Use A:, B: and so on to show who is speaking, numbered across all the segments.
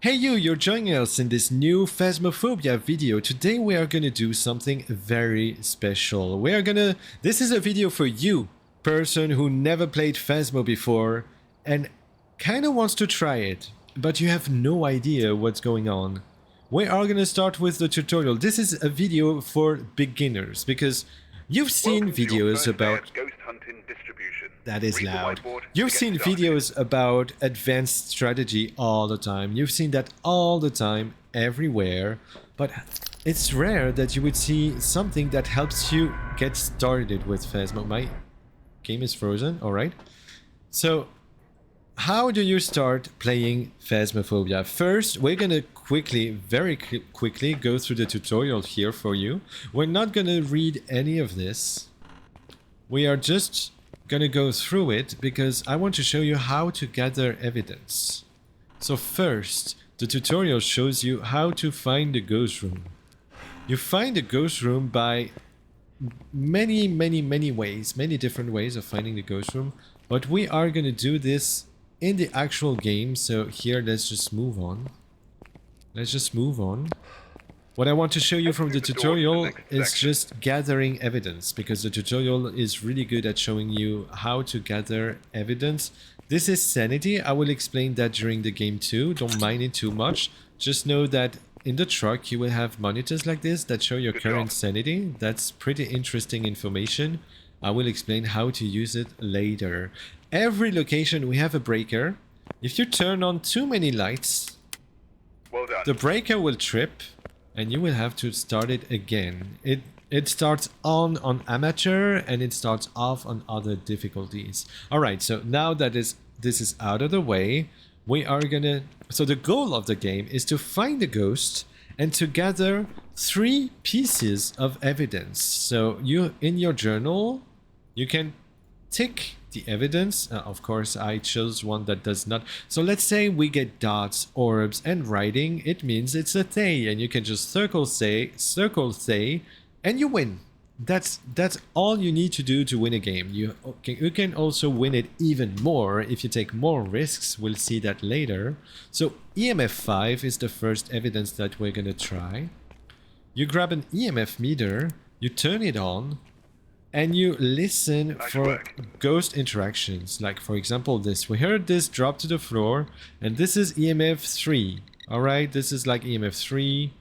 A: Hey you're joining us in this new Phasmophobia video. Today we are gonna do something very special. This is a video for you, person who never played Phasmo before and kinda wants to try it, but you have no idea what's going on. We are gonna start with the tutorial. This is a video for beginners because you've seen videos about
B: ghost hunting distribution.
A: that is
B: Read the
A: loud.
B: whiteboard
A: You've
B: to get
A: seen
B: started.
A: videos about advanced strategy all the time. You've seen that all the time, everywhere. But it's rare that you would see something that helps you get started with Phasmo. My game is frozen, alright. So, how do you start playing Phasmophobia? First, we're gonna very quickly go through the tutorial here for you. We're not gonna read any of this. We are just gonna go through it because I want to show you how to gather evidence. So first, the tutorial shows you how to find the ghost room. You find the ghost room by many ways, many different ways of finding the ghost room, but we are gonna do this in the actual game. So here, let's just move on. What I want to show you from the tutorial is just gathering evidence, because the tutorial is really good at showing you how to gather evidence. This is sanity. I will explain that during the game too. Don't mind it too much. Just know that in the truck you will have monitors like this that show your current sanity. That's pretty interesting information. I will explain how to use it later. Every location we have a breaker. If you turn on too many lights,
B: Well done.
A: the breaker will trip and you will have to start it again. It starts on amateur and it starts off on other difficulties. Alright, so now that this is out of the way, we are gonna... So the goal of the game is to find the ghost and to gather 3 pieces of evidence. So you, in your journal, you can tick the evidence. Of course, I chose one that does not. So let's say we get dots, orbs, and writing. It means it's a Thay, and you can just circle Thay, and you win. That's all you need to do to win a game. You can also win it even more if you take more risks. We'll see that later. So EMF 5 is the first evidence that we're gonna try. You grab an EMF meter, you turn it on, and you listen for ghost interactions. Like for example this. We heard this drop to the floor, and this is EMF 3. Alright, this is like EMF 3.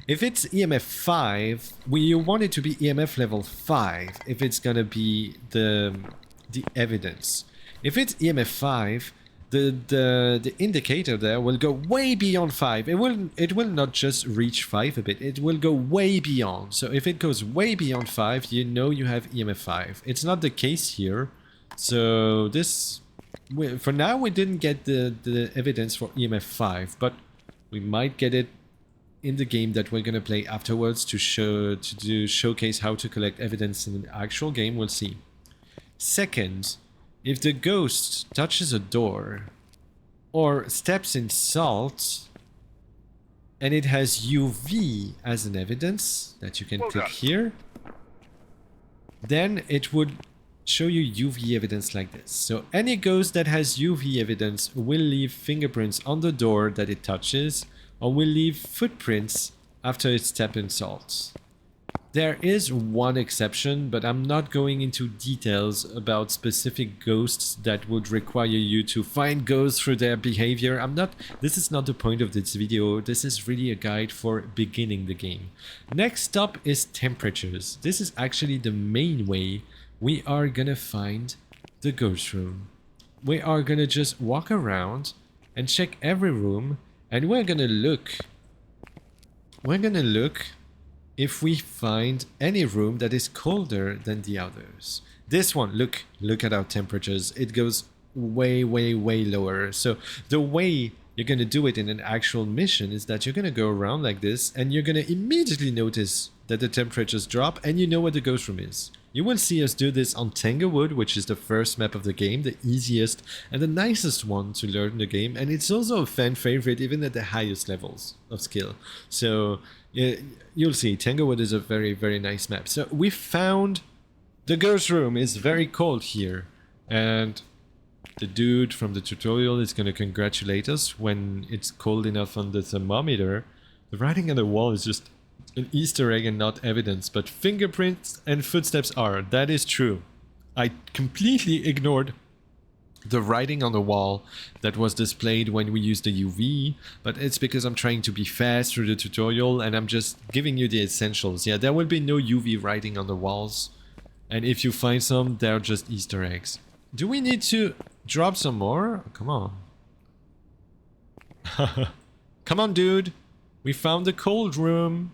A: If it's EMF 5, you want it to be EMF level 5 if it's gonna be the evidence. If it's EMF 5, the indicator there will go way beyond 5. It will not just reach 5 a bit, it will go way beyond. So if it goes way beyond 5, you know you have EMF 5. It's not the case here. So this, for now we didn't get the evidence for EMF 5, but we might get it in the game that we're gonna play afterwards to showcase how to collect evidence in an actual game. We'll see. Second, if the ghost touches a door or steps in salt and it has UV as an evidence that you can click here, then it would show you UV evidence like this. So any ghost that has UV evidence will leave fingerprints on the door that it touches, or will leave footprints after it steps in salt. There is one exception, but I'm not going into details about specific ghosts that would require you to find ghosts through their behavior. This is not the point of this video. This is really a guide for beginning the game. Next up is temperatures. This is actually the main way we are gonna find the ghost room. We are gonna just walk around and check every room, and we're gonna look if we find any room that is colder than the others. This one, look at our temperatures. It goes way lower. So the way you're gonna do it in an actual mission is that you're gonna go around like this, and you're gonna immediately notice that the temperatures drop, and you know where the ghost room is. You will see us do this on Tanglewood, which is the first map of the game, the easiest and the nicest one to learn the game, and it's also a fan favorite even at the highest levels of skill. So you'll see, Tanglewood is a very nice map. So we found the ghost room is very cold here, and the dude from the tutorial is gonna congratulate us when it's cold enough on the thermometer. The writing on the wall is just an Easter egg and not evidence, but fingerprints and footsteps are. That is true. I completely ignored the writing on the wall that was displayed when we used the UV, but it's because I'm trying to be fast through the tutorial and I'm just giving you the essentials. Yeah, there will be no UV writing on the walls, and if you find some, they're just Easter eggs. Do we need to drop some more? Come on. Come on, dude. We found the cold room.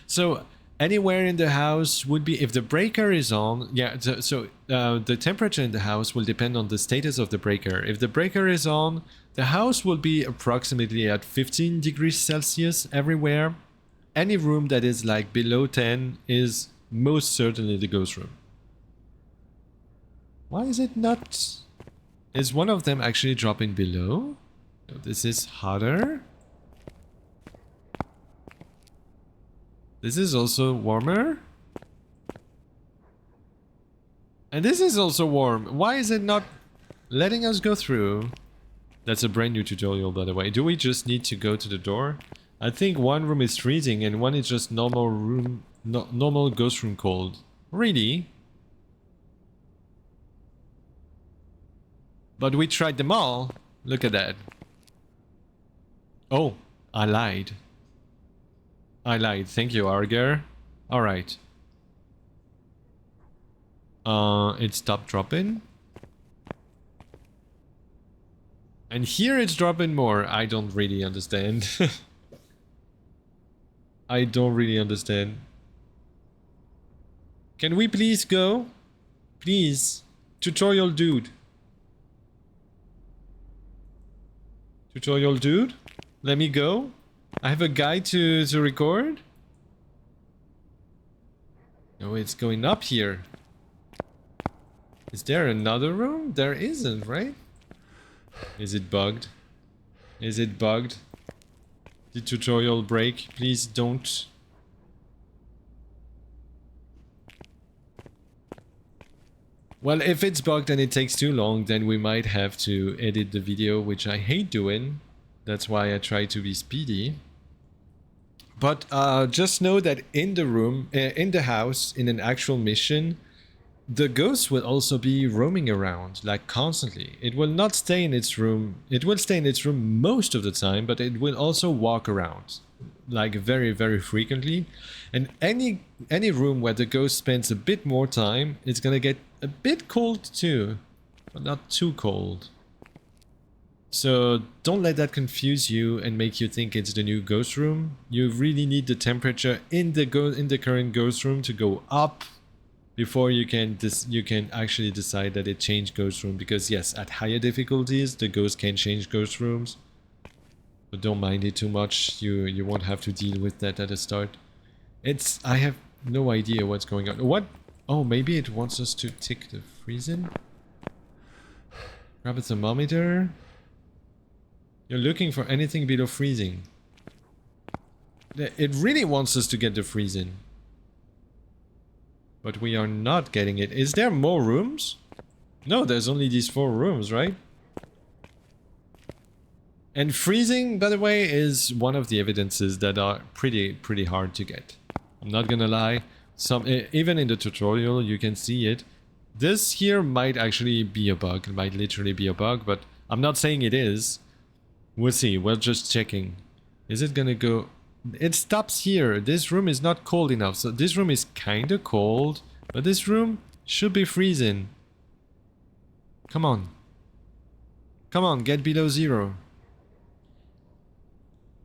A: So anywhere in the house would be, if the breaker is on, yeah, the temperature in the house will depend on the status of the breaker. If the breaker is on, the house will be approximately at 15 degrees Celsius everywhere. Any room that is like below 10 is most certainly the ghost room. Why is it not? Is one of them actually dropping below? No, this is hotter. This is also warmer. And this is also warm. Why is it not letting us go through? That's a brand new tutorial, by the way. Do we just need to go to the door? I think one room is freezing and one is just normal room, normal ghost room cold. Really? But we tried them all. Look at that. Oh, I lied. I lied. Thank you, Arger. Alright. It stopped dropping. And here it's dropping more. I don't really understand. I don't really understand. Can we please go? Please. Tutorial dude. Tutorial dude? Let me go? I have a guide to record? No, it's going up here. Is there another room? There isn't, right? Is it bugged? Is it bugged? The tutorial break? Please don't. Well, if it's bugged and it takes too long, then we might have to edit the video, which I hate doing. That's why I try to be speedy. But just know that in the room, in the house, in an actual mission, the ghost will also be roaming around, like constantly. It will not stay in its room. It will stay in its room most of the time, but it will also walk around, like very, very frequently. And any room where the ghost spends a bit more time, it's gonna get a bit cold too, but not too cold. So don't let that confuse you and make you think it's the new ghost room. You really need the temperature in the current ghost room to go up before you can actually decide that it changed ghost room. Because yes, at higher difficulties the ghost can change ghost rooms, but don't mind it too much. You won't have to deal with that at the start. I have no idea what's going on. What? Oh, maybe it wants us to tick the freezing. Grab a thermometer. You're looking for anything below freezing. It really wants us to get the freezing. But we are not getting it. Is there more rooms? No, there's only these 4 rooms, right? And freezing, by the way, is one of the evidences that are pretty hard to get. I'm not gonna lie. Even in the tutorial, you can see it. This here might actually be a bug. It might literally be a bug, but I'm not saying it is. We'll see. We're just checking. Is it gonna go? It stops here. This room is not cold enough. So this room is kinda cold, but this room should be freezing. Come on. Come on, get below 0.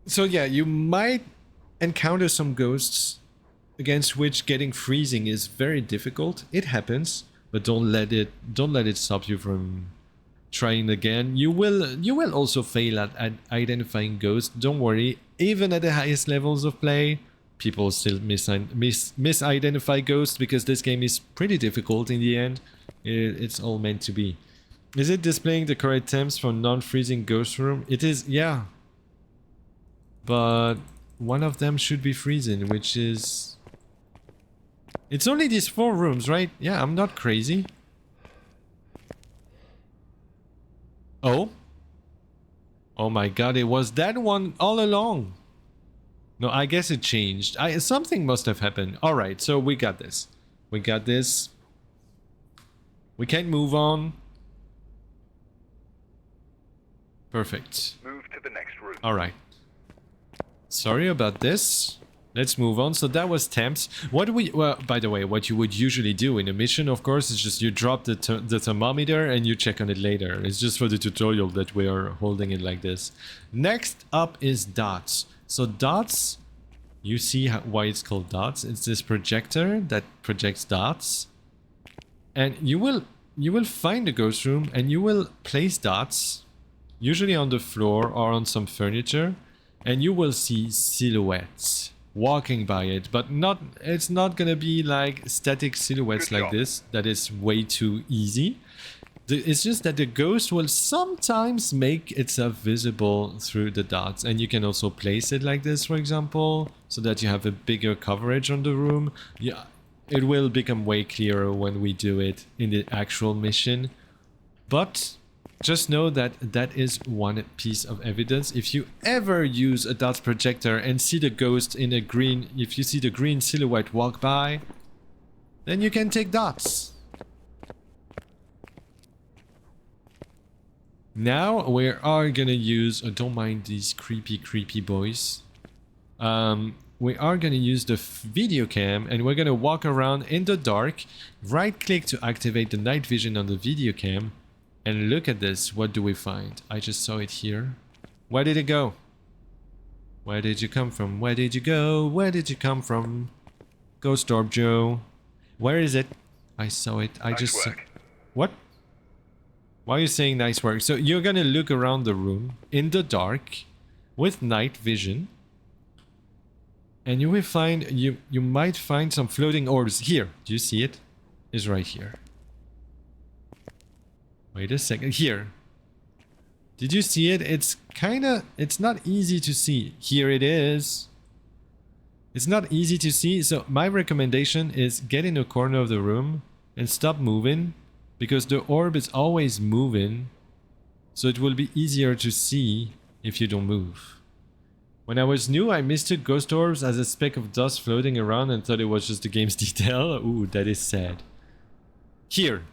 A: So yeah, you might encounter some ghosts against which getting freezing is very difficult. It happens, but don't let it stop you from trying again. You will also fail at identifying ghosts. Don't worry. Even at the highest levels of play, people still misidentify ghosts because this game is pretty difficult in the end. It's all meant to be. Is it displaying the correct temps for non-freezing ghost room? It is, yeah. But one of them should be freezing, which is... It's only these 4 rooms, right? Yeah, I'm not crazy. Oh? Oh my god, it was that one all along. No, I guess it changed. Something must have happened. Alright, so we got this. We got this. We can move on. Perfect.
B: Move to the next room.
A: Alright. Sorry about this. Let's move on. So that was temps. What do we... Well, by the way, what you would usually do in a mission, of course, is just you drop the thermometer and you check on it later. It's just for the tutorial that we are holding it like this. Next up is dots. So dots, you see why it's called dots. It's this projector that projects dots. And you will find the ghost room and you will place dots, usually on the floor or on some furniture, and you will see silhouettes walking by it, but it's not gonna be like static silhouettes
B: Good
A: like
B: job.
A: this. That is way too easy. It's just that the ghost will sometimes make itself visible through the dots, and you can also place it like this, for example, so that you have a bigger coverage on the room. Yeah, it will become way clearer when we do it in the actual mission, but just know that that is one piece of evidence. If you ever use a dots projector and see the ghost in a green, if you see the green silhouette walk by, then you can take dots. Now we are gonna use, don't mind these creepy boys. We are gonna use the video cam and we're gonna walk around in the dark, right click to activate the night vision on the video cam. And look at this, what do we find? I just saw it here. Where did it go? Where did you come from? Where did you go? Where did you come from? Ghost Orb Joe. Where is it? I saw it. I
B: Nice
A: just saw...
B: work.
A: What? Why are you saying nice work? So you're gonna look around the room in the dark with night vision. And you will find, you might find some floating orbs. Here, do you see it? It's right here. Wait a second. Here. Did you see it? It's not easy to see. Here it is. It's not easy to see. So my recommendation is get in a corner of the room and stop moving, because the orb is always moving. So it will be easier to see if you don't move. When I was new, I mistook ghost orbs as a speck of dust floating around and thought it was just the game's detail. Ooh, that is sad. Here.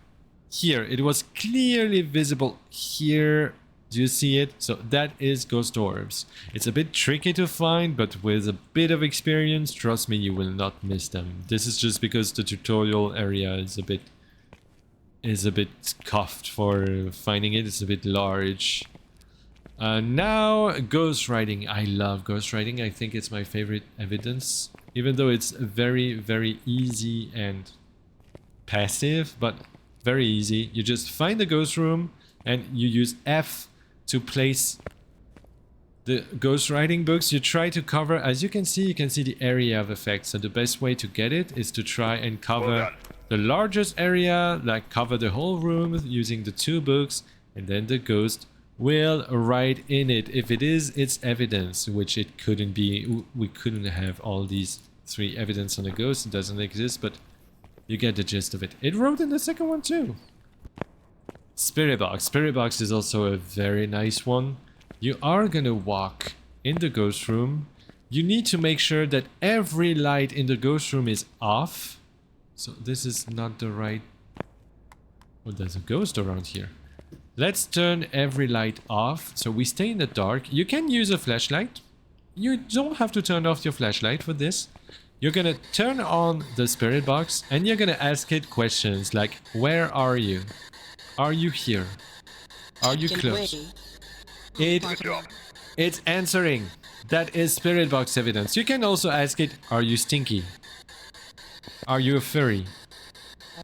A: Here, it was clearly visible here. Do you see it? So that is ghost orbs. It's a bit tricky to find, but with a bit of experience, trust me, you will not miss them. This is just because the tutorial area is a bit cuffed for finding it. It's a bit large. Now, ghost writing. I love ghost writing. I think it's my favorite evidence, even though it's very, very easy and passive, but very easy. You just find the ghost room and you use F to place the ghost writing books. You try to cover, as you can see the area of effect. So the best way to get it is to try and cover
B: Well done.
A: the largest area, like cover the whole room using the 2 books, and then the ghost will write in it. If it is, it's evidence, which it couldn't be. We couldn't have all these 3 evidence on a ghost. It doesn't exist, but you get the gist of it. It wrote in the second one too. Spirit box. Spirit box is also a very nice one. You are gonna walk in the ghost room. You need to make sure that every light in the ghost room is off. So this is not the right... Oh, there's a ghost around here. Let's turn every light off. So we stay in the dark. You can use a flashlight. You don't have to turn off your flashlight for this. You're gonna turn on the spirit box and you're gonna ask it questions like, where are you? Are you here? Are you close?
B: Good job.
A: It's answering. That is spirit box evidence. You can also ask it, are you stinky? Are you a furry?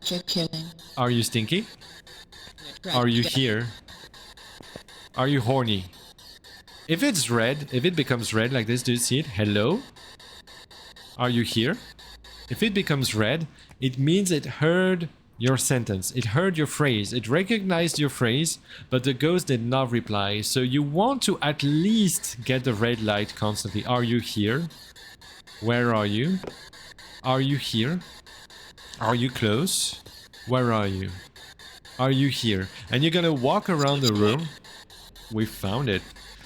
C: You're killing.
A: Are you stinky? Are you here? Are you horny? If it's red, if it becomes red like this, do you see it? Hello? Are you here? If it becomes red, it means it heard your sentence. It heard your phrase. It recognized your phrase, but the ghost did not reply. So you want to at least get the red light constantly. Are you here? Where are you? Are you here? Are you close? Where are you? Are you here? And you're gonna walk around the room. We found it.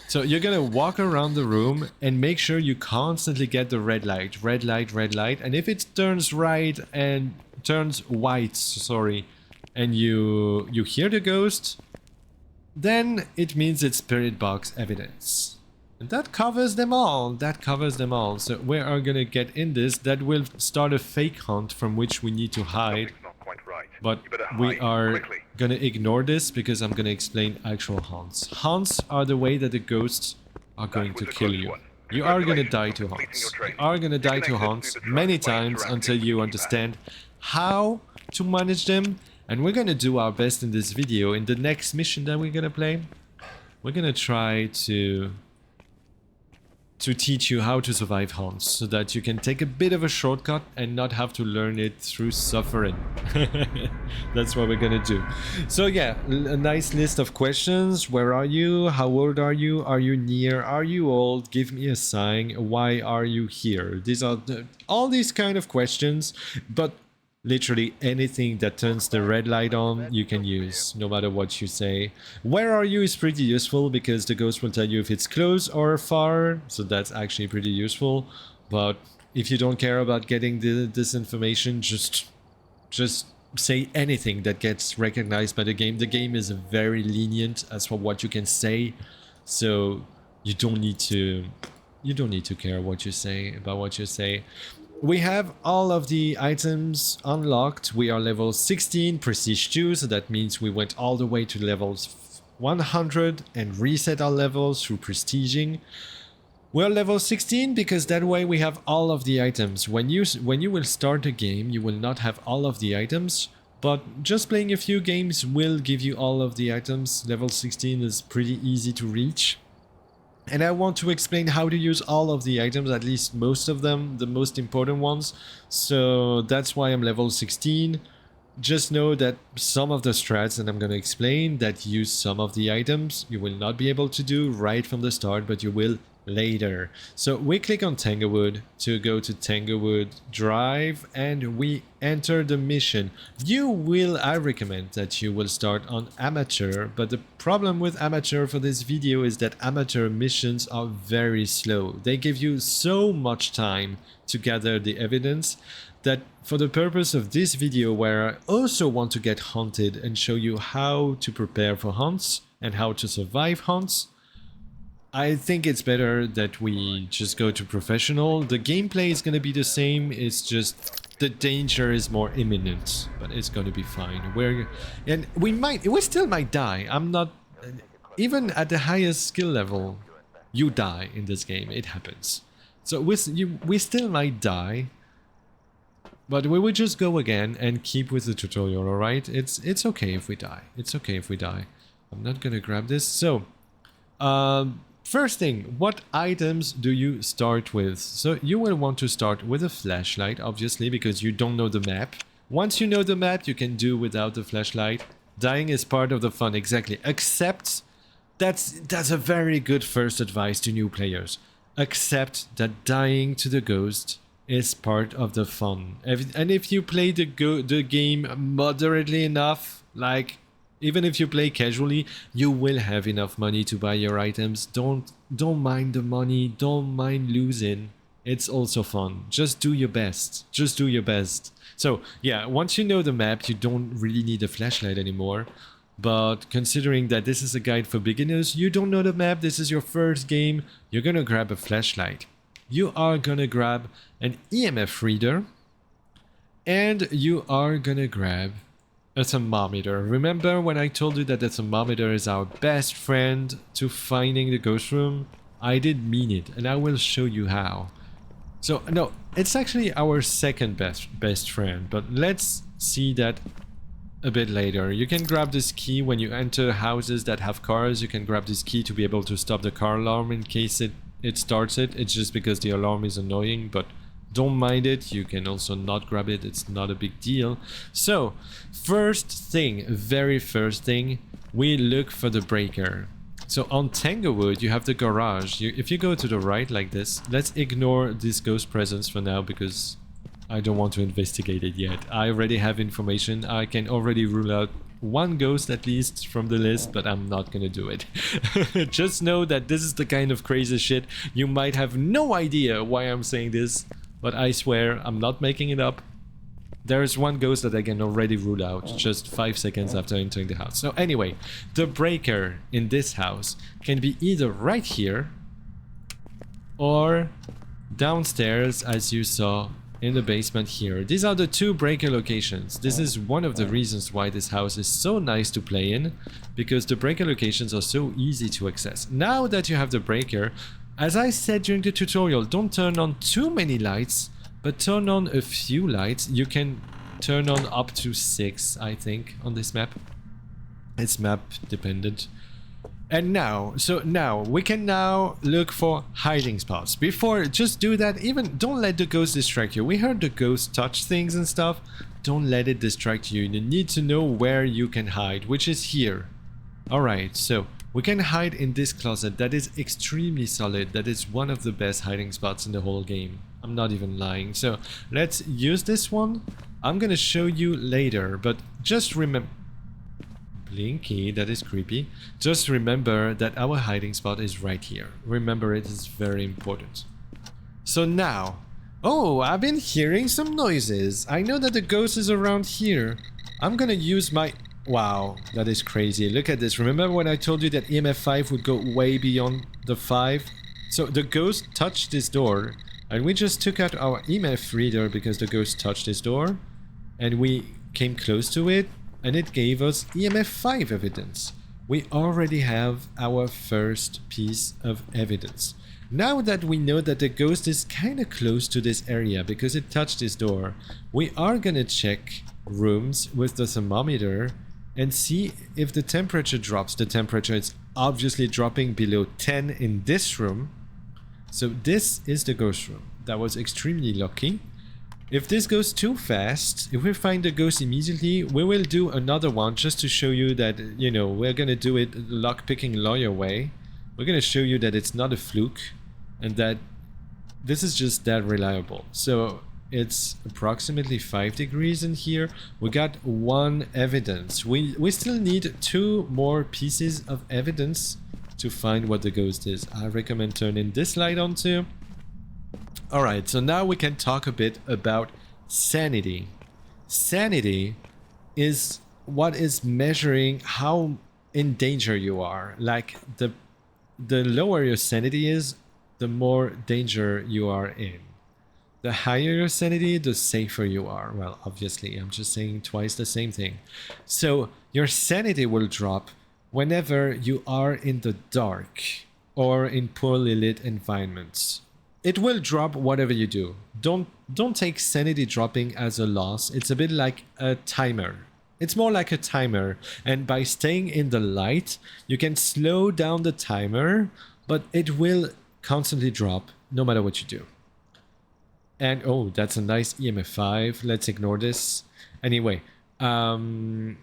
A: So you're gonna walk around the room and make sure you constantly get the red light, red light, red light. And if it turns right and turns white, sorry, and you hear the ghost, then it means it's spirit box evidence. And that covers them all. That covers them all. So we are gonna get in this. That will start a fake hunt from which we need to hide.
B: Something's not quite right.
A: But
B: You better
A: we
B: hide
A: are
B: quickly.
A: gonna ignore this because I'm gonna explain actual hunts. Hunts are the way that the ghosts are going to
B: was a
A: kill
B: close
A: you.
B: one.
A: You are gonna
B: Congratulations
A: die
B: on
A: to
B: completing
A: hunts.
B: your
A: You
B: training.
A: are gonna die
B: You
A: to
B: can exit
A: hunts
B: through the
A: many
B: truck by
A: times
B: interacting
A: until
B: with the
A: you
B: keypad.
A: understand how to manage them. And we're gonna do our best in this video. In the next mission that we're gonna play, we're gonna try to teach you how to survive hunts so that you can take a bit of a shortcut and not have to learn it through suffering. That's what we're gonna do. So yeah, a nice list of questions. Where are you? How old are you? Are you near? Are you old? Give me a sign. Why are you here? These are all these kind of questions, but literally anything that turns the red light on, you can use, no matter what you say. Where are you is pretty useful because the ghost will tell you if it's close or far, so that's actually pretty useful. But if you don't care about getting this information, just say anything that gets recognized by the game. The game is very lenient as for what you can say, so you don't need to care what you say about what you say. We have all of the items unlocked. We are level 16, Prestige 2, so that means we went all the way to levels 100 and reset our levels through prestiging. We're level 16 because that way we have all of the items. When you will start the game, you will not have all of the items, but just playing a few games will give you all of the items. Level 16 is pretty easy to reach. And I want to explain how to use all of the items, at least most of them, the most important ones. So that's why I'm level 16. Just know that some of the strats that I'm going to explain that use some of the items, you will not be able to do right from the start, but you will later. So we click on Tanglewood to go to Tanglewood Drive and we enter the mission. I recommend that you will start on amateur, but the problem with amateur for this video is that amateur missions are very slow. They give you so much time to gather the evidence that for the purpose of this video, where I also want to get hunted and show you how to prepare for hunts and how to survive hunts, I think it's better that we just go to professional. The gameplay is gonna be the same, it's just the danger is more imminent, but it's gonna be fine. We still might die. I'm not, even at the highest skill level, you die in this game, it happens. So we still might die, but we will just go again and keep with the tutorial, alright? It's okay if we die. It's okay if we die. I'm not gonna grab this. So, first thing, what items do you start with? So you will want to start with a flashlight, obviously, because you don't know the map. Once you know the map, you can do without the flashlight. Dying is part of the fun, exactly. Except, that's a very good first advice to new players. Accept that dying to the ghost is part of the fun. And if you play the game moderately enough, like even if you play casually, you will have enough money to buy your items. Don't mind the money, don't mind losing. It's also fun. Just do your best. Just do your best. So yeah, once you know the map, you don't really need a flashlight anymore. But considering that this is a guide for beginners, you don't know the map, this is your first game, you're gonna grab a flashlight. You are gonna grab an EMF reader, and you are gonna grab a thermometer. Remember when I told you that the thermometer is our best friend to finding the ghost room? I did mean it, and I will show you how. So no, it's actually our second best friend, but let's see that a bit later. You can grab this key when you enter houses that have cars. You can grab this key to be able to stop the car alarm in case it starts it. It's just because the alarm is annoying, but don't mind it. You can also not grab it. It's not a big deal. So first thing, very first thing, we look for the breaker. So on Tanglewood, you have the garage. If you go to the right like this, let's ignore this ghost presence for now because I don't want to investigate it yet. I already have information. I can already rule out one ghost at least from the list, but I'm not gonna do it. Just know that this is the kind of crazy shit. You might have no idea why I'm saying this, but I swear I'm not making it up. There is one ghost that I can already rule out just 5 seconds after entering the house. So anyway, the breaker in this house can be either right here or downstairs, as you saw in the basement here. These are the two breaker locations. This is one of the reasons why this house is so nice to play in, because the breaker locations are so easy to access. Now that you have the breaker, as I said during the tutorial, don't turn on too many lights, but turn on a few lights. You can turn on up to 6, I think, on this map. It's map dependent. And now, we can now look for hiding spots. Before, just do that. Even don't let the ghost distract you. We heard the ghost touch things and stuff. Don't let it distract you. You need to know where you can hide, which is here. Alright, so we can hide in this closet that is extremely solid. That is one of the best hiding spots in the whole game. I'm not even lying. So let's use this one. I'm gonna show you later, but just remember... Blinky, that is creepy. Just remember that our hiding spot is right here. Remember, it is very important. So now... Oh, I've been hearing some noises. I know that the ghost is around here. I'm gonna use my... Wow, that is crazy. Look at this. Remember when I told you that EMF 5 would go way beyond the 5? So the ghost touched this door, and we just took out our EMF reader because the ghost touched this door, and we came close to it, and it gave us EMF 5 evidence. We already have our first piece of evidence. Now that we know that the ghost is kind of close to this area because it touched this door, we are gonna check rooms with the thermometer and see if the temperature drops. The temperature is obviously dropping below 10 in this room. So this is the ghost room. That was extremely lucky. If this goes too fast, if we find the ghost immediately, we will do another one just to show you that, you know, we're gonna do it lockpicking lawyer way. We're gonna show you that it's not a fluke and that this is just that reliable. So it's approximately 5 degrees in here. We got one evidence. We still need 2 more pieces of evidence to find what the ghost is. I recommend turning this light on too. Alright, so now we can talk a bit about sanity. Sanity is what is measuring how in danger you are. Like, the lower your sanity is, the more danger you are in. The higher your sanity, the safer you are. Well, obviously, I'm just saying twice the same thing. So, your sanity will drop whenever you are in the dark or in poorly lit environments. It will drop whatever you do. Don't take sanity dropping as a loss. It's a bit like a timer. It's more like a timer, and by staying in the light, you can slow down the timer, but it will constantly drop no matter what you do. And oh, that's a nice EMF 5. Let's ignore this. Anyway, and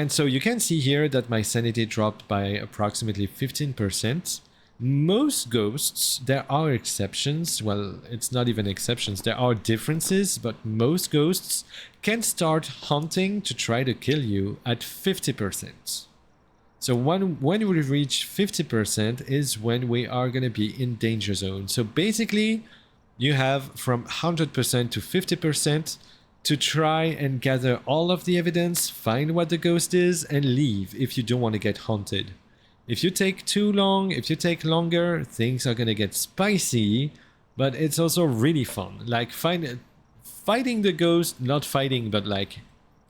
A: so you can see here that my sanity dropped by approximately 15%. Most ghosts, there are exceptions, well, it's not even exceptions, there are differences, but most ghosts can start hunting to try to kill you at 50%. So when we reach 50% is when we are going to be in danger zone. So basically, you have from 100% to 50% to try and gather all of the evidence, find what the ghost is, and leave if you don't want to get haunted. If you take too long, if you take longer, things are gonna get spicy, but it's also really fun. Like fighting the ghost, not fighting, but like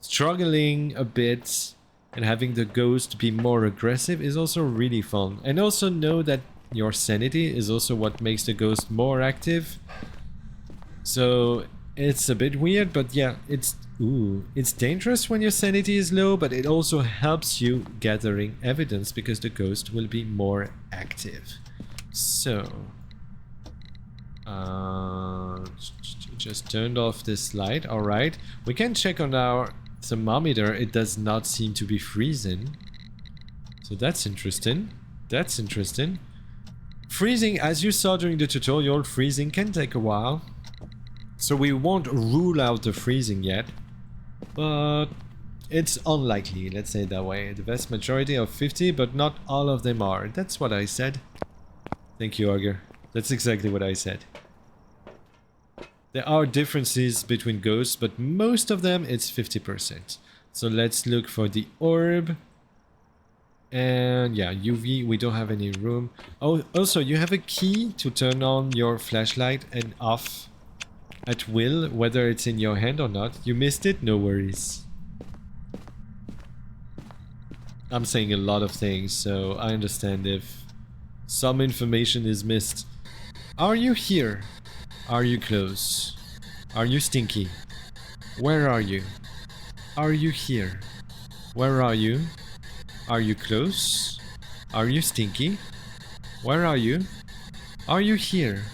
A: struggling a bit and having the ghost be more aggressive is also really fun. And also know that your sanity is also what makes the ghost more active. So it's a bit weird, but yeah, it's dangerous when your sanity is low, but it also helps you gathering evidence because the ghost will be more active. So, just turned off this light. All right, we can check on our thermometer. It does not seem to be freezing, so that's interesting. That's interesting. Freezing, as you saw during the tutorial, freezing can take a while. So we won't rule out the freezing yet, but it's unlikely, let's say it that way. The vast majority of 50, but not all of them are. That's what I said. Thank you, Augur. That's exactly what I said. There are differences between ghosts, but most of them it's 50%. So let's look for the orb. And yeah, UV, we don't have any room. Oh, also you have a key to turn on your flashlight and off at will, whether it's in your hand or not. You missed it? No worries. I'm saying a lot of things, so I understand if some information is missed. Are you here? Are you close? Are you stinky? Where are you? Are you here? Where are you? Are you close? Are you stinky? Where are you? Are you here?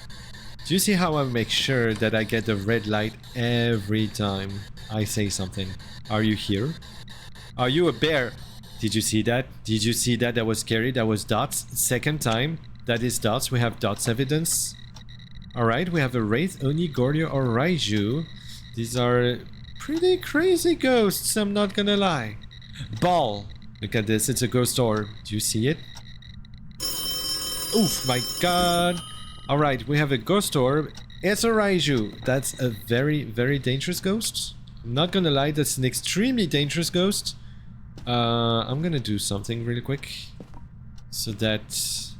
A: Do you see how I make sure that I get the red light every time I say something? Are you here? Are you a bear? Did you see that? Did you see that? That was scary. That was dots. Second time. That is dots. We have dots evidence. Alright, we have a Wraith, Oni, Goryo, or Raiju. These are pretty crazy ghosts, I'm not gonna lie. Ball. Look at this. It's a ghost orb. Do you see it? Oof, my god. Alright, we have a ghost orb. It's a Raiju. That's a very, very dangerous ghost. I'm not gonna lie, that's an extremely dangerous ghost. I'm gonna do something really quick. So that...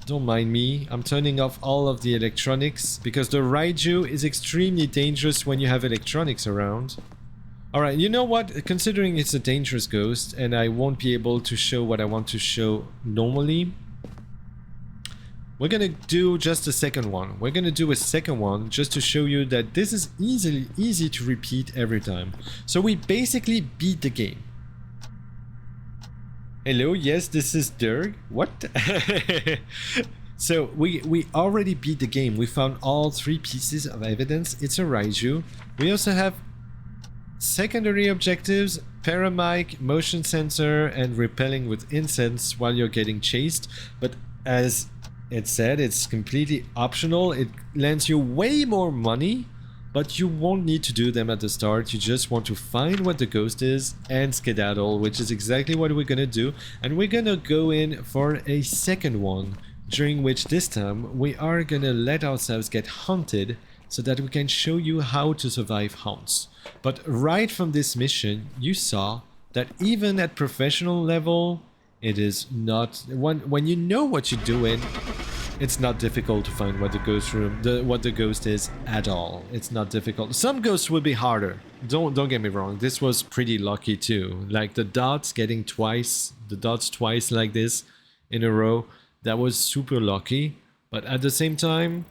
A: Don't mind me. I'm turning off all of the electronics because the Raiju is extremely dangerous when you have electronics around. Alright, you know what? Considering it's a dangerous ghost and I won't be able to show what I want to show normally, we're gonna do just a second one. We're gonna do a second one just to show you that this is easy to repeat every time. So we basically beat the game. Hello, yes, this is Dirk. What? So we already beat the game. We found all 3 pieces of evidence. It's a Raiju. We also have secondary objectives, paramic, motion sensor, and repelling with incense while you're getting chased. But as it said, it's completely optional. It lends you way more money, but you won't need to do them at the start. You just want to find what the ghost is and skedaddle, which is exactly what we're gonna do. And we're gonna go in for a second one, during which this time we are gonna let ourselves get hunted so that we can show you how to survive hunts. But right from this mission, you saw that even at professional level, it is not... When you know what you're doing, it's not difficult to find what the ghost what the ghost is at all. It's not difficult. Some ghosts will be harder. Don't get me wrong. This was pretty lucky too. Like the dots getting the dots twice like this in a row. That was super lucky. But at the same time,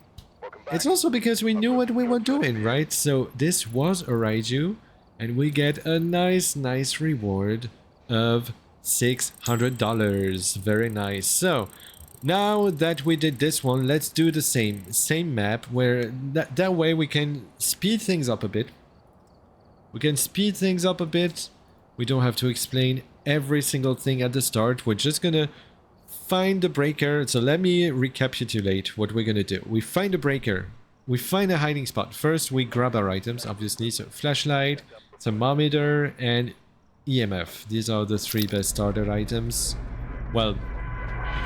A: it's also because we knew what we were doing, right? So this was a Raiju, and we get a nice reward of $600. Very nice. So now that we did this one, let's do the same map, where that way we can speed things up a bit. We don't have to explain every single thing at the start. We're just gonna find the breaker. So let me recapitulate what we're gonna do. We find a breaker. We find a hiding spot. First, we grab our items, obviously. So flashlight, thermometer, and EMF. These are the 3 best starter items. Well,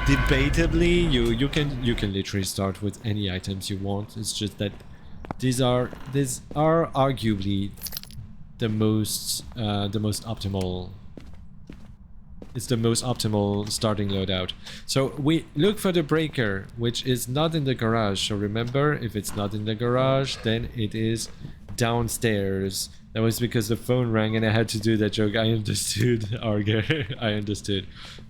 A: debatably, you can literally start with any items you want. It's just that these are arguably the most optimal. It's the most optimal starting loadout. So we look for the breaker, which is not in the garage. So remember, if it's not in the garage, then it is downstairs. That was because the phone rang and I had to do that joke. I understood, Arger. I understood.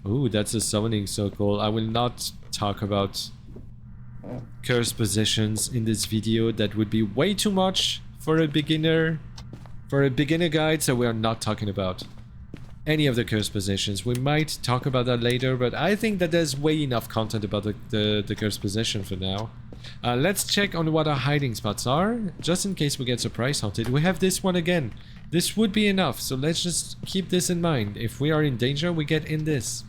A: Ooh, that's a summoning circle. I will not talk about cursed possessions in this video. That would be way too much for a beginner guide, so we are not talking about any of the cursed possessions. We might talk about that later, but I think that there's way enough content about the cursed possession for now. Let's check on what our hiding spots are, just in case we get surprise hunted. We have this one again. This would be enough, so let's just keep this in mind. If we are in danger, we get in this.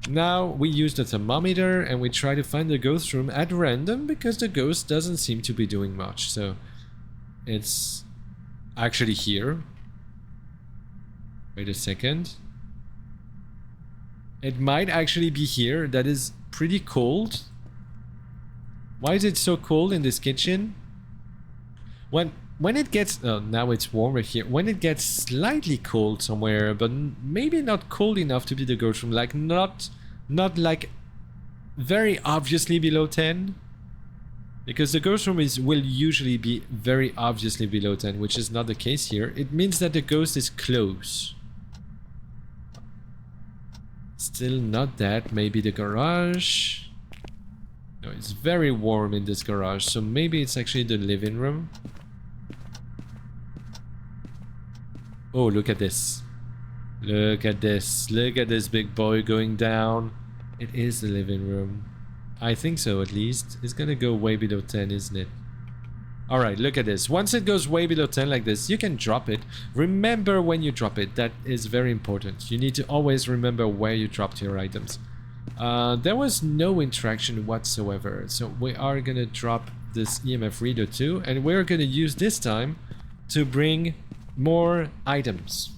A: Now we use the thermometer and we try to find the ghost room at random, because the ghost doesn't seem to be doing much. So it's actually here. Wait a second. It might actually be here. That is pretty cold. Why is it so cold in this kitchen? When it gets... Oh, now it's warmer here. When it gets slightly cold somewhere, but maybe not cold enough to be the ghost room. Like, not like very obviously below 10. Because the ghost room will usually be very obviously below 10, which is not the case here. It means that the ghost is close. Still not that. Maybe the garage. No, it's very warm in this garage, so maybe it's actually the living room. Oh, look at this. Look at this. Look at this big boy going down. It is the living room. I think so, at least. It's gonna go way below 10, isn't it? Alright, look at this. Once it goes way below 10 like this, you can drop it. Remember when you drop it. That is very important. You need to always remember where you dropped your items. There was no interaction whatsoever. So we are gonna drop this EMF reader too. And we're gonna use this time to bring more items.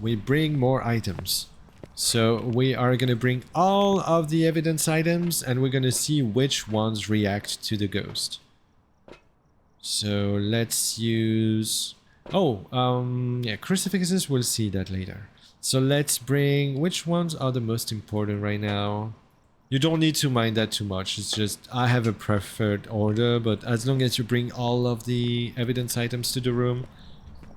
A: We bring more items. So we are gonna bring all of the evidence items and we're gonna see which ones react to the ghost. So let's use... Oh, yeah, crucifixes, we'll see that later. So let's bring... Which ones are the most important right now? You don't need to mind that too much. It's just, I have a preferred order, but as long as you bring all of the evidence items to the room,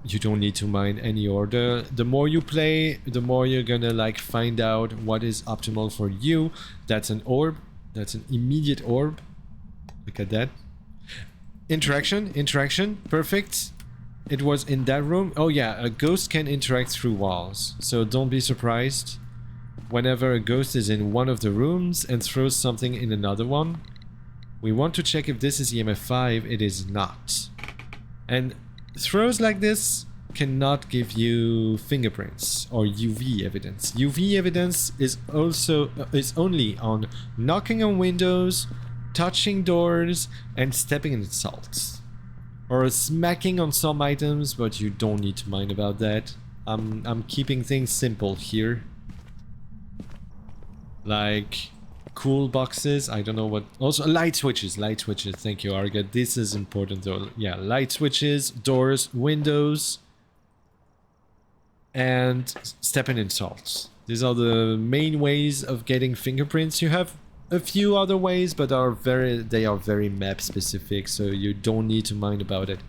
A: you don't need to mind any order. The more you play, the more you're gonna like find out what is optimal for you. That's an orb. That's an immediate orb. Look at that. Interaction, perfect. It was in that room. Oh yeah, a ghost can interact through walls. So don't be surprised whenever a ghost is in one of the rooms and throws something in another one. We want to check if this is EMF 5. It is not. And throws like this cannot give you fingerprints or UV evidence. UV evidence is only on knocking on windows, touching doors, and stepping in salt. Or smacking on some items, but you don't need to mind about that. I'm keeping things simple here. Like cool boxes, I don't know what... Also, light switches, thank you, Arga. This is important though. Yeah, light switches, doors, windows, and stepping in salts. These are the main ways of getting fingerprints. You have a few other ways, but they are very map specific, so you don't need to mind about it.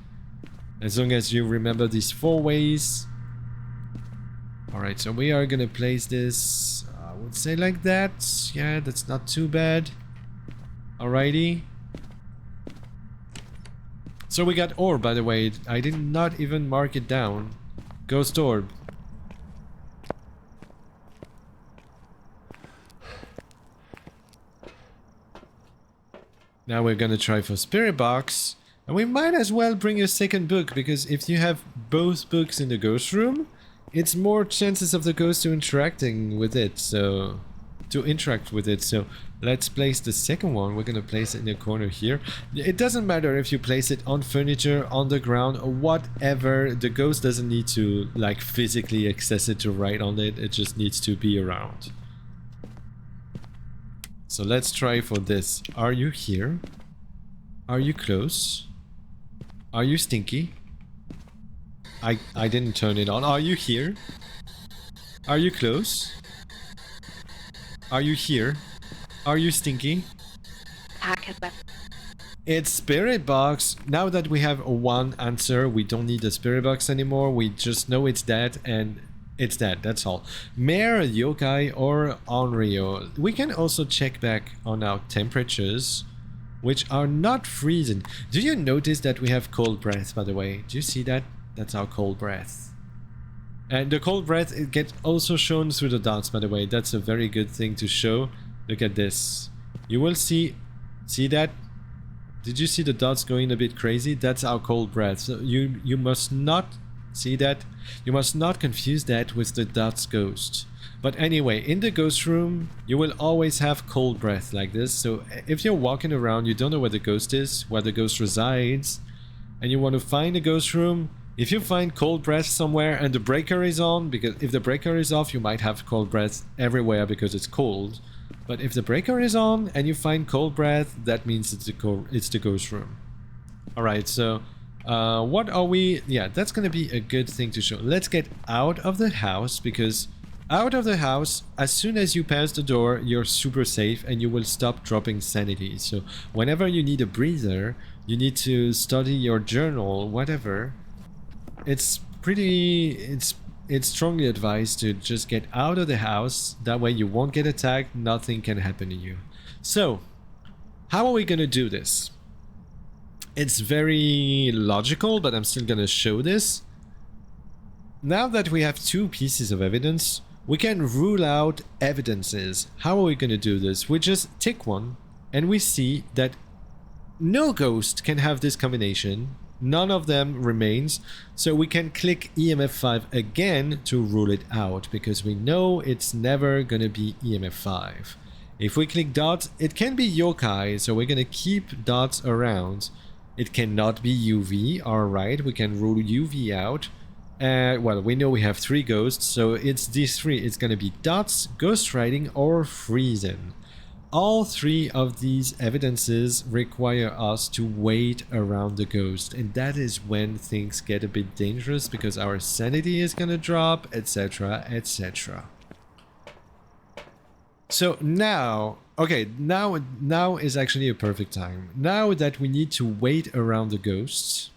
A: As long as you remember these 4 ways. Alright, so we are gonna place this, I would say like that. Yeah, that's not too bad. Alrighty. So we got orb, by the way. I did not even mark it down. Ghost orb. Now we're gonna try for spirit box, and we might as well bring a second book, because if you have both books in the ghost room, it's more chances of the ghost to interact with it. So let's place the second one. We're gonna place it in the corner here. It doesn't matter if you place it on furniture, on the ground, or whatever. The ghost doesn't need to like physically access it to write on it. It just needs to be around. So let's try for this. Are you here? Are you close? Are you stinky? I didn't turn it on. Are you here? Are you close? Are you here? Are you stinky? It's spirit box. Now that we have one answer, we don't need the spirit box anymore. We just know it's that, and it's that. That's all. Mare, yokai, or onryo. We can also check back on our temperatures, which are not freezing. Do you notice that we have cold breath, by the way? Do you see that? That's our cold breath. And the cold breath, it gets also shown through the dots, by the way. That's a very good thing to show. Look at this. You will see that? Did you see the dots going a bit crazy? That's our cold breath. So you must not see that. You must not confuse that with the dots ghost. But anyway, in the ghost room, you will always have cold breath like this. So if you're walking around, you don't know where the ghost is, where the ghost resides, and you want to find a ghost room, If you find cold breath somewhere and the breaker is on, because if the breaker is off, you might have cold breath everywhere because it's cold. But if the breaker is on and you find cold breath, that means it's the ghost room. Alright, so what are we... Yeah, that's gonna be a good thing to show. Let's get out of the house, because out of the house, as soon as you pass the door, you're super safe and you will stop dropping sanity. So whenever you need a breather, you need to study your journal, whatever. It's strongly advised to just get out of the house. That way you won't get attacked, nothing can happen to you. So, how are we gonna do this? It's very logical, but I'm still gonna show this. Now that we have two pieces of evidence, we can rule out evidences. How are we gonna do this? We just tick one, and we see that no ghost can have this combination. None of them remains, so we can click EMF 5 again to rule it out, because we know it's never gonna be EMF 5. If we click dots, it can be yokai, so we're gonna keep dots around. It cannot be UV, alright, we can rule UV out. Well, we know we have 3 ghosts, so it's these 3. It's gonna be dots, ghost riding, or freezing. All 3 of these evidences require us to wait around the ghost, and that is when things get a bit dangerous because our sanity is gonna drop, etc, etc. So now, okay, now is actually a perfect time. Now that we need to wait around the ghosts,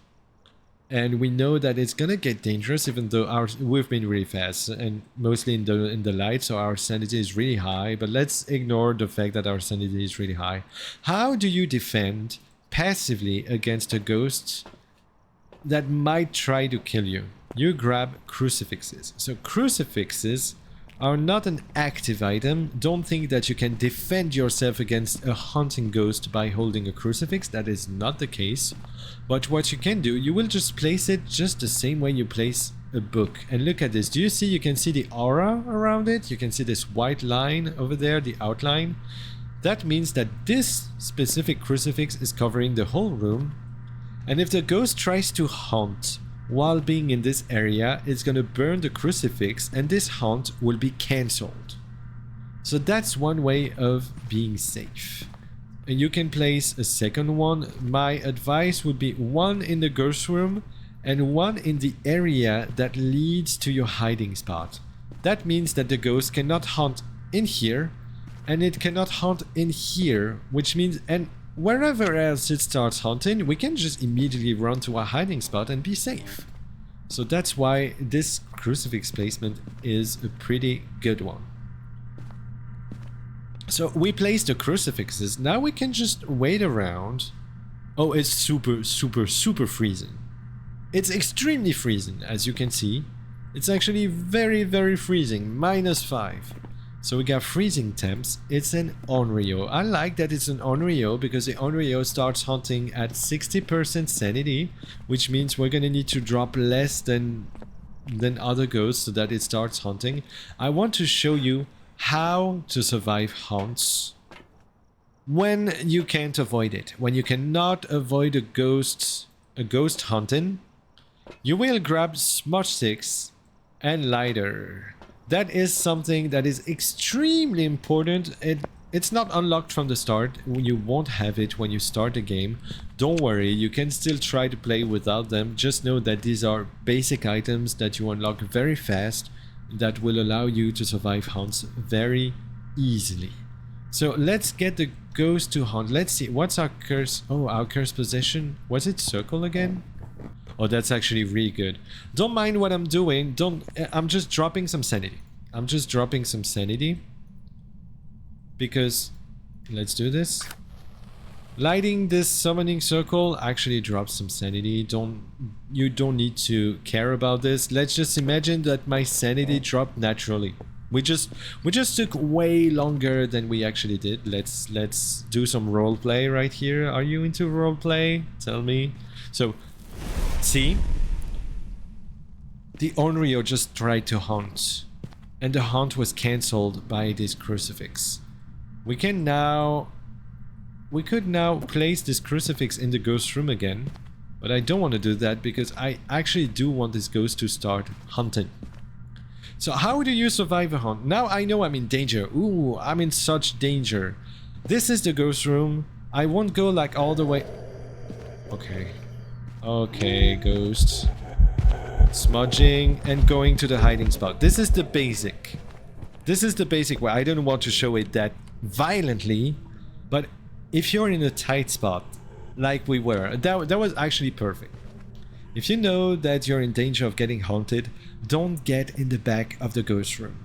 A: and we know that it's gonna get dangerous, even though we've been really fast and mostly in the light, so our sanity is really high. But let's ignore the fact that our sanity is really high. How do you defend passively against a ghost that might try to kill you? You grab crucifixes. So crucifixes are not an active item. Don't think that you can defend yourself against a hunting ghost by holding a crucifix. That is not the case. But what you can do, you will just place it just the same way you place a book. And look at this. Do you see? You can see the aura around it. You can see this white line over there, the outline. That means that this specific crucifix is covering the whole room. And if the ghost tries to hunt while being in this area, it's gonna burn the crucifix and this hunt will be cancelled. So that's one way of being safe. And you can place a second one. My advice would be one in the ghost room and one in the area that leads to your hiding spot. That means that the ghost cannot hunt in here and it cannot hunt in here, which means, and wherever else it starts hunting, we can just immediately run to our hiding spot and be safe. So that's why this crucifix placement is a pretty good one. So we placed the crucifixes. Now we can just wait around. Oh, it's super freezing. It's extremely freezing, as you can see. It's actually very freezing, -5. So we got freezing temps. It's an Onryo. I like that it's an Onryo because the Onryo starts hunting at 60% sanity, which means we're gonna need to drop less than other ghosts so that it starts hunting. I want to show you how to survive hunts when you can't avoid it. When you cannot avoid a ghost hunting, you will grab smudge sticks and lighter. That is something that is extremely important. It's not unlocked from the start. You won't have it when you start the game. Don't worry, you can still try to play without them. Just know that these are basic items that you unlock very fast that will allow you to survive hunts very easily. So let's get the ghost to hunt. Let's see, what's our curse? Oh, our curse possession. Was it circle again? Oh, that's actually really good. Don't mind what I'm doing. I'm just dropping some sanity. I'm just dropping some sanity. Because, let's do this. Lighting this summoning circle actually drops some sanity. You don't need to care about this. Let's just imagine that my sanity dropped naturally. We just took way longer than we actually did. Let's do some roleplay right here. Are you into roleplay? Tell me. So, see? The Onryo just tried to hunt. And the hunt was cancelled by this crucifix. We could now place this crucifix in the ghost room again. But I don't want to do that because I actually do want this ghost to start hunting. So how do you survive a hunt? Now I know I'm in danger. Ooh, I'm in such danger. This is the ghost room. I won't go like all the way... Okay. Okay, ghost. Smudging and going to the hiding spot. This is the basic. This is the basic way. I don't want to show it that violently, but if you're in a tight spot, like we were, that was actually perfect. If you know that you're in danger of getting haunted, don't get in the back of the ghost room.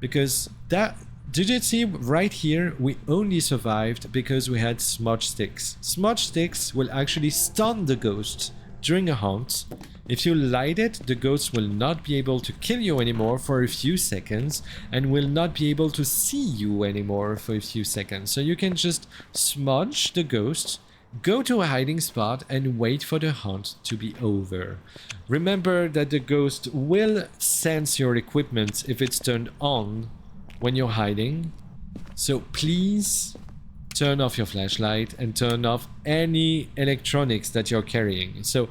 A: Because that... Did you see right here, we only survived because we had smudge sticks. Smudge sticks will actually stun the ghost during a hunt. If you light it, the ghost will not be able to kill you anymore for a few seconds and will not be able to see you anymore for a few seconds. So you can just smudge the ghost, go to a hiding spot and wait for the hunt to be over. Remember that the ghost will sense your equipment if it's turned on when you're hiding. So please turn off your flashlight and turn off any electronics that you're carrying. So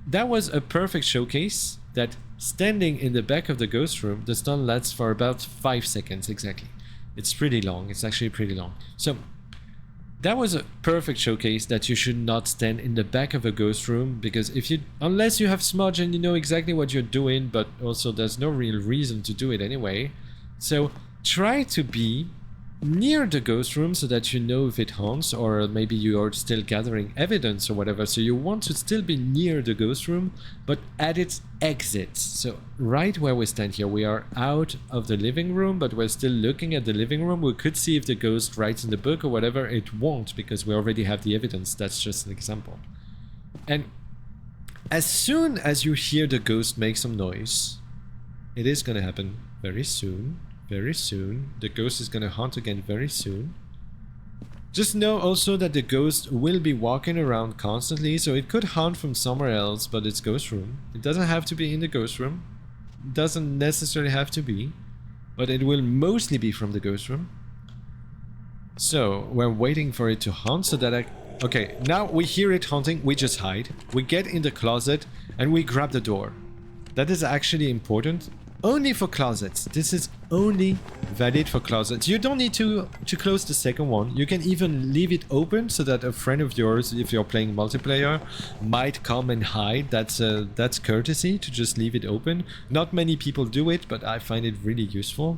A: that was a perfect showcase that standing in the back of the ghost room, the stun lasts for about 5 seconds exactly. It's pretty long. It's actually pretty long. So that was a perfect showcase that you should not stand in the back of a ghost room, because if you, unless you have smudge and you know exactly what you're doing, but also there's no real reason to do it anyway. So try to be near the ghost room so that you know if it haunts, or maybe you are still gathering evidence or whatever. So you want to still be near the ghost room, but at its exit. So right where we stand here, we are out of the living room, but we're still looking at the living room. We could see if the ghost writes in the book or whatever. It won't, because we already have the evidence. That's just an example. And as soon as you hear the ghost make some noise, it is going to happen very soon. Very soon. The ghost is gonna haunt again very soon. Just know also that the ghost will be walking around constantly, so it could haunt from somewhere else, but it's ghost room. It doesn't have to be in the ghost room. It doesn't necessarily have to be, but it will mostly be from the ghost room. So we're waiting for it to haunt so that okay, now we hear it haunting, we just hide. We get in the closet and we grab the door. That is actually important. Only for closets. This is only valid for closets. You don't need to close the second one. You can even leave it open so that a friend of yours, if you're playing multiplayer, might come and hide. That's courtesy to just leave it open. Not many people do it, but I find it really useful.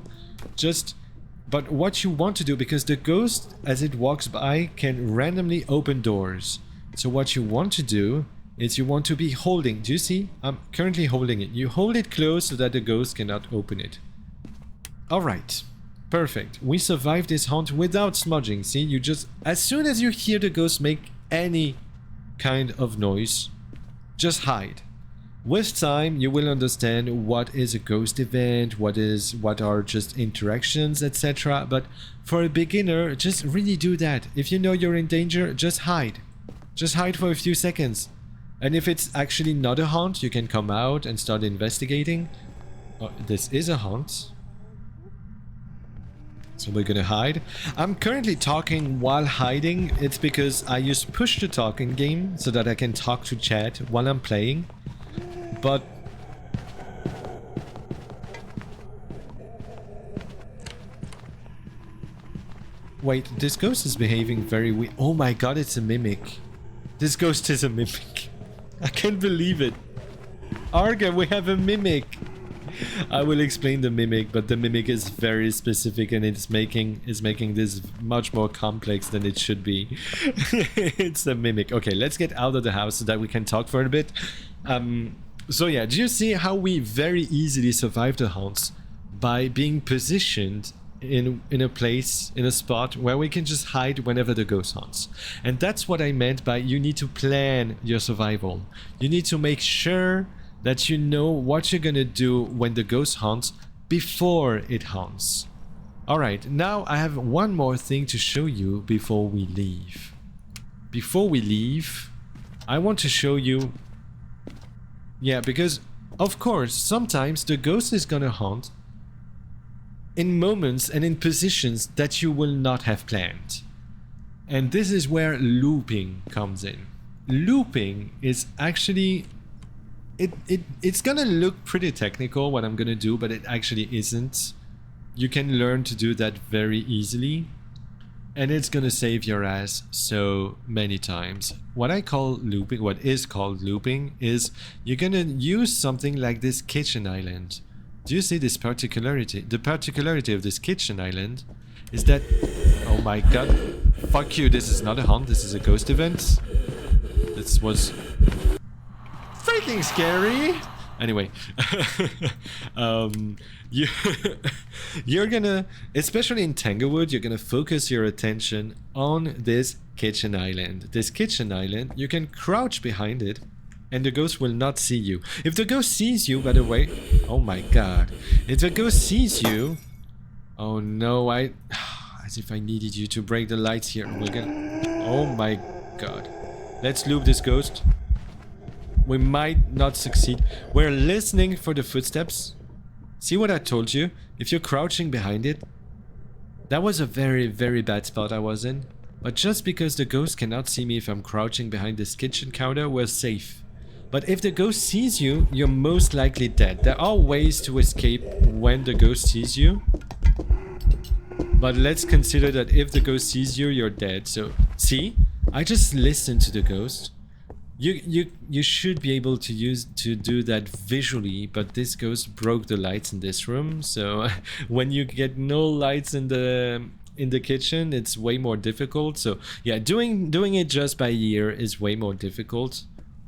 A: But what you want to do, because the ghost, as it walks by, can randomly open doors. So what you want to do is you want to be holding. Do you see? I'm currently holding it. You hold it close so that the ghost cannot open it. Alright. Perfect. We survived this haunt without smudging. See, you just... As soon as you hear the ghost make any kind of noise, just hide. With time, you will understand what is a ghost event, what are just interactions, etc. But for a beginner, just really do that. If you know you're in danger, just hide. Just hide for a few seconds. And if it's actually not a haunt, you can come out and start investigating. Oh, this is a haunt. So we're gonna hide. I'm currently talking while hiding. It's because I use push to talk in game so that I can talk to chat while I'm playing. But... Wait, this ghost is behaving very weird. Oh my god, it's a mimic. This ghost is a mimic. I can't believe it. Arga, we have a mimic. I will explain the mimic, but the mimic is very specific and it's making this much more complex than it should be. It's a mimic. Okay, let's get out of the house so that we can talk for a bit. So yeah, do you see how we very easily survive the haunts by being positioned in a place, in a spot where we can just hide whenever the ghost haunts? And that's what I meant by you need to plan your survival. You need to make sure that you know what you're gonna do when the ghost haunts before it haunts. Alright, now I have one more thing to show you before we leave. Before we leave, I want to show you... Yeah, because of course sometimes the ghost is gonna haunt in moments and in positions that you will not have planned. And this is where looping comes in. looping is actually... It's gonna look pretty technical what I'm gonna do, but it actually isn't. You can learn to do that very easily, and it's gonna save your ass so many times. What I call looping, what is called looping, is you're gonna use something like this kitchen island. Do you see this particularity? The particularity of this kitchen island is that... Oh my god. Fuck you, this is not a hunt, this is a ghost event. This was... freaking scary. Anyway, you you're gonna, especially in Tanglewood, you're gonna focus your attention on this kitchen island. This kitchen island, you can crouch behind it, and the ghost will not see you. If the ghost sees you, by the way, oh my god, if the ghost sees you, oh no, as if I needed you to break the lights here. We're gonna, oh my god, let's loop this ghost. We might not succeed. We're listening for the footsteps. See what I told you? If you're crouching behind it, that was a very, very bad spot I was in. But just because the ghost cannot see me if I'm crouching behind this kitchen counter, we're safe. But if the ghost sees you, you're most likely dead. There are ways to escape when the ghost sees you. But let's consider that if the ghost sees you, you're dead. So, see? I just listened to the ghost. You should be able to do that visually, but this ghost broke the lights in this room, so when you get no lights in the kitchen, it's way more difficult. So yeah, doing it just by ear is way more difficult,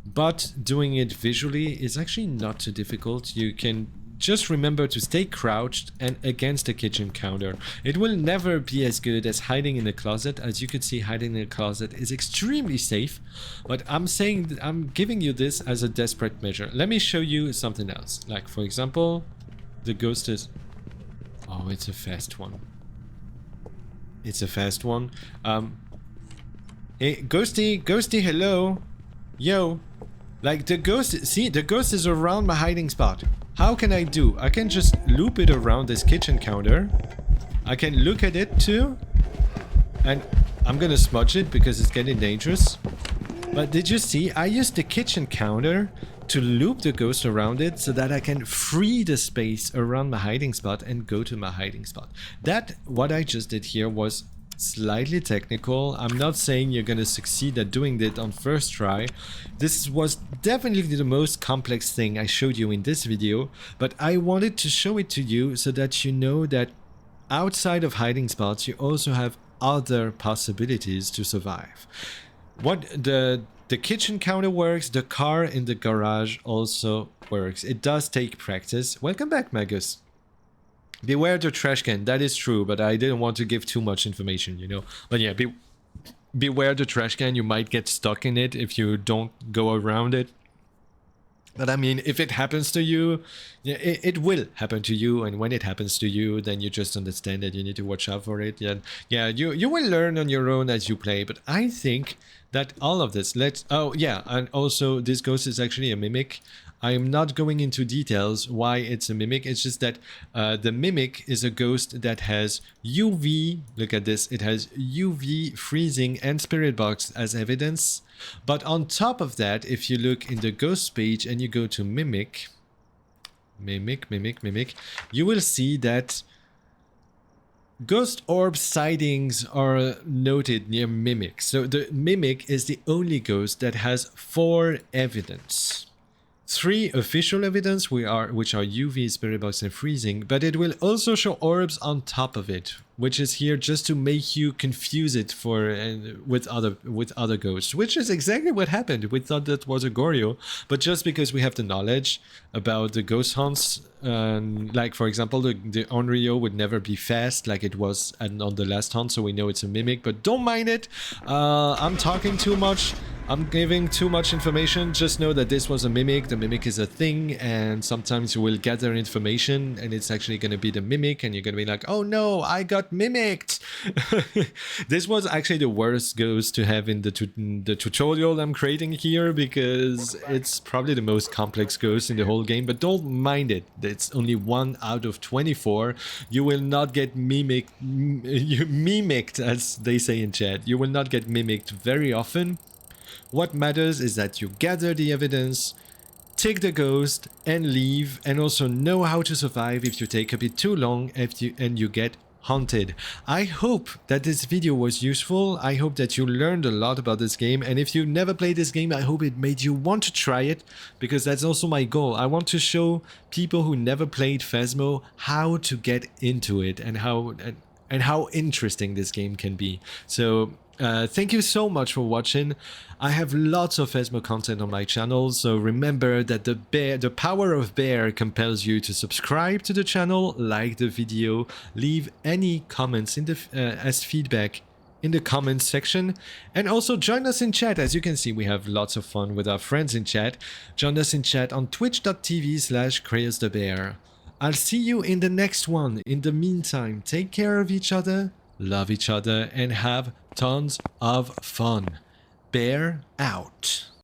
A: but doing it visually is actually not too difficult. You can just remember to stay crouched and against the kitchen counter. It will never be as good as hiding in a closet. As you can see, hiding in a closet is extremely safe, but I'm giving you this as a desperate measure. Let me show you something else. Like, for example, the ghost is... Oh, it's a fast one. It's a fast one. Hey, Ghosty, hello. Yo. Like, the ghost, see, the ghost is around my hiding spot. How can I do? I can just loop it around this kitchen counter. I can look at it too. And I'm gonna smudge it because it's getting dangerous. But did you see? I used the kitchen counter to loop the ghost around it so that I can free the space around my hiding spot and go to my hiding spot. That, what I just did here was slightly technical. I'm not saying you're gonna succeed at doing that on first try. This was definitely the most complex thing I showed you in this video, but I wanted to show it to you so that you know that outside of hiding spots you also have other possibilities to survive. What the kitchen counter works, the car in the garage also works. It does take practice. Welcome back, Magus. Beware the trash can, that is true, but I didn't want to give too much information, you know. But yeah, beware the trash can, you might get stuck in it if you don't go around it. But I mean, if it happens to you, yeah, it will happen to you, and when it happens to you, then you just understand that you need to watch out for it. Yeah, you will learn on your own as you play, but I think that all of this, oh yeah, and also this ghost is actually a mimic. I am not going into details why it's a mimic. It's just that the mimic is a ghost that has UV, look at this, it has UV, freezing, and spirit box as evidence. But on top of that, if you look in the ghost page and you go to mimic, you will see that ghost orb sightings are noted near mimic. So the mimic is the only ghost that has 4 evidence. 3 official evidence which are UV, spirit box, and freezing, but it will also show orbs on top of it, which is here just to make you confuse it with other ghosts, which is exactly what happened. We thought that was a Goryo, but just because we have the knowledge about the ghost hunts, like for example, the Onryo would never be fast like it was on the last hunt, so we know it's a mimic. But don't mind it. I'm talking too much. I'm giving too much information. Just know that this was a mimic. The mimic is a thing, and sometimes you will gather information and it's actually going to be the mimic, and you're going to be like, oh no, I got mimicked. This was actually the worst ghost to have in the tutorial I'm creating here, because it's probably the most complex ghost in the whole game, but don't mind it. It's only 1 out of 24. You will not get mimicked, as they say in chat. You will not get mimicked very often. What matters is that you gather the evidence, take the ghost and leave, and also know how to survive if you take a bit too long and you get haunted. I hope that this video was useful. I hope that you learned a lot about this game, and if you never played this game, I hope it made you want to try it, because that's also my goal. I want to show people who never played Phasmo how to get into it and how interesting this game can be. So thank you so much for watching. I have lots of Phasmo content on my channel, so remember that the power of bear compels you to subscribe to the channel, like the video, leave any comments in the as feedback in the comments section, and also join us in chat. As you can see, we have lots of fun with our friends in chat. Join us in chat on twitch.tv/CrayorsTheBear. I'll see you in the next one. In the meantime, take care of each other, love each other, and have tons of fun. Bear out.